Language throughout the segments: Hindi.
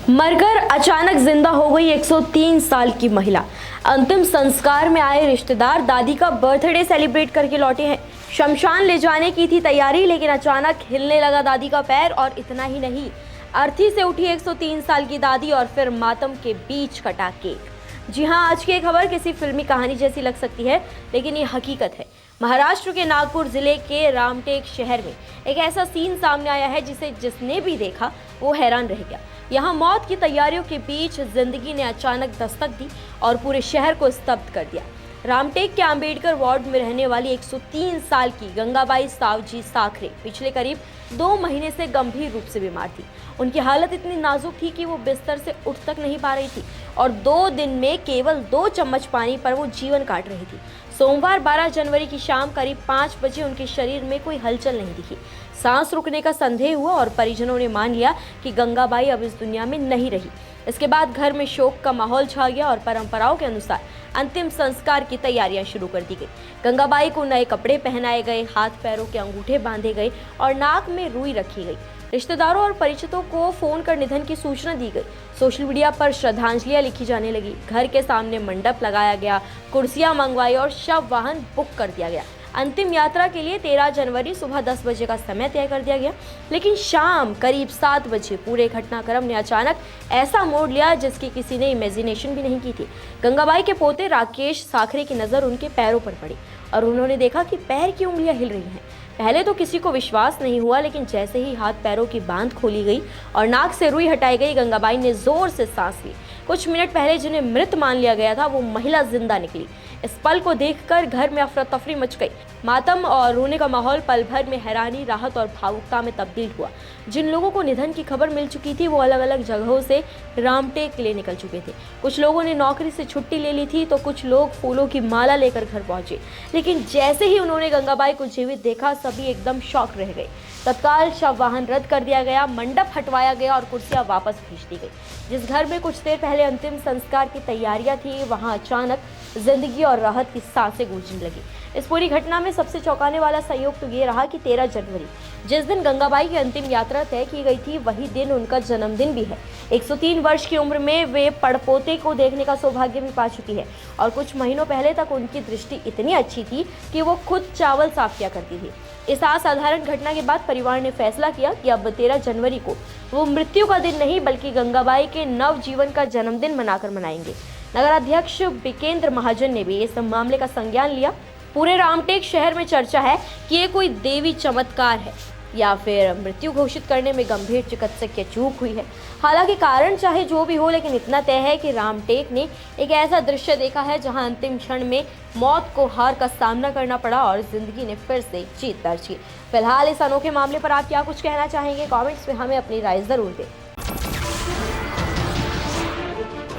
मरकर अचानक जिंदा हो गई 103 साल की महिला। अंतिम संस्कार में आए रिश्तेदार दादी का बर्थडे सेलिब्रेट करके लौटे हैं। शमशान ले जाने की थी तैयारी, लेकिन अचानक हिलने लगा दादी का पैर। और इतना ही नहीं, अर्थी से उठी 103 साल की दादी और फिर मातम के बीच कटा केक। जी हां, आज की ये खबर किसी फिल्मी कहानी जैसी लग सकती है, लेकिन ये हकीकत है। महाराष्ट्र के नागपुर जिले के रामटेक शहर में एक ऐसा सीन सामने आया है जिसे जिसने भी देखा वो हैरान रह गया। यहाँ मौत की तैयारियों के बीच जिंदगी ने अचानक दस्तक दी और पूरे शहर को स्तब्ध कर दिया। रामटेक के अंबेडकर वार्ड में रहने वाली 103 साल की गंगाबाई सावजी साखरे पिछले करीब 2 महीने से गंभीर रूप से बीमार थी। उनकी हालत इतनी नाजुक थी कि वो बिस्तर से उठ तक नहीं पा रही थी और 2 दिन में केवल 2 चम्मच पानी पर वो जीवन काट रही थी। सोमवार 12 जनवरी की शाम करीब 5 बजे उनके शरीर में कोई हलचल नहीं दिखी। सांस रुकने का संदेह हुआ और परिजनों ने मान लिया कि गंगाबाई अब इस दुनिया में नहीं रही। इसके बाद घर में शोक का माहौल छा गया और परंपराओं के अनुसार अंतिम संस्कार की तैयारियां शुरू कर दी गई। गंगाबाई को नए कपड़े पहनाए गए, हाथ पैरों के अंगूठे बांधे गए और नाक में रुई रखी गई। रिश्तेदारों और परिचितों को फोन कर निधन की सूचना दी गई। सोशल मीडिया पर श्रद्धांजलियां लिखी जाने लगी। घर के सामने मंडप लगाया गया, कुर्सियां मंगवाई और शव वाहन बुक कर दिया गया। अंतिम यात्रा के लिए 13 जनवरी सुबह 10 बजे का समय तय कर दिया गया, लेकिन शाम करीब 7 बजे पूरे घटनाक्रम ने अचानक ऐसा मोड़ लिया जिसकी किसी ने इमेजिनेशन भी नहीं की थी। गंगाबाई के पोते राकेश साखरे की नज़र उनके पैरों पर पड़ी और उन्होंने देखा कि पैर की उंगलियां हिल रही हैं। पहले तो किसी को विश्वास नहीं हुआ, लेकिन जैसे ही हाथ पैरों की बांध खोली गई और नाक से रुई हटाई गई, गंगाबाई ने जोर से सांस ली। कुछ मिनट पहले जिन्हें मृत मान लिया गया था वो महिला जिंदा निकली। इस पल को देखकर घर में अफरा तफरी मच गई। मातम और रोने का माहौल पल भर में हैरानी, राहत और भावुकता में तब्दील हुआ। जिन लोगों को निधन की खबर मिल चुकी थी वो अलग अलग जगहों से रामटेक के लिए निकल चुके थे। कुछ लोगों ने नौकरी से छुट्टी ले ली थी तो कुछ लोग फूलों की माला लेकर घर पहुंचे। लेकिन जैसे ही उन्होंने गंगाबाई को जीवित देखा, सभी एकदम शॉक रह गए। तत्काल शव वाहन रद्द कर दिया गया, मंडप हटवाया गया और कुर्सियां वापस भेज दी गई। जिस घर में कुछ देर पहले अंतिम संस्कार की तैयारियां थी, वहां अचानक जिंदगी और राहत की सांसें गूंजने लगी। इस पूरी घटना में सबसे चौंकाने वाला संयोग तो ये रहा कि 13 जनवरी, जिस दिन गंगाबाई की अंतिम यात्रा तय की गई थी, वही दिन उनका जन्मदिन भी है। 103 वर्ष की उम्र में वे पड़पोते को देखने का सौभाग्य भी पा चुकी है और कुछ महीनों पहले तक उनकी दृष्टि इतनी अच्छी थी कि वो खुद चावल साफ किया करती थी। इस असाधारण घटना के बाद परिवार ने फैसला किया कि अब 13 जनवरी को वो मृत्यु का दिन नहीं बल्कि गंगाबाई के नव जीवन का जन्मदिन मनाकर मनाएंगे। नगराध्यक्ष बिकेंद्र महाजन ने भी इस मामले का संज्ञान लिया। पूरे रामटेक शहर में चर्चा है कि ये कोई देवी चमत्कार है या फिर मृत्यु घोषित करने में गंभीर चिकित्सकीय चूक हुई है। हालांकि कारण चाहे जो भी हो, लेकिन इतना तय है कि रामटेक ने एक ऐसा दृश्य देखा है जहां अंतिम क्षण में मौत को हार का सामना करना पड़ा और जिंदगी ने फिर से जीत दर्ज की। फिलहाल इस अनोखे मामले पर आप क्या कुछ कहना चाहेंगे? कमेंट्स में हमें अपनी राय जरूर दें।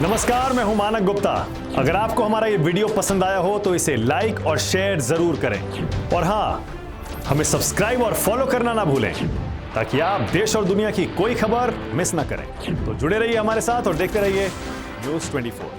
नमस्कार, मैं हूं मानक गुप्ता। अगर आपको हमारा ये वीडियो पसंद आया हो तो इसे लाइक और शेयर जरूर करें और हाँ, हमें सब्सक्राइब और फॉलो करना ना भूलें ताकि आप देश और दुनिया की कोई खबर मिस ना करें। तो जुड़े रहिए हमारे साथ और देखते रहिए न्यूज़ 24।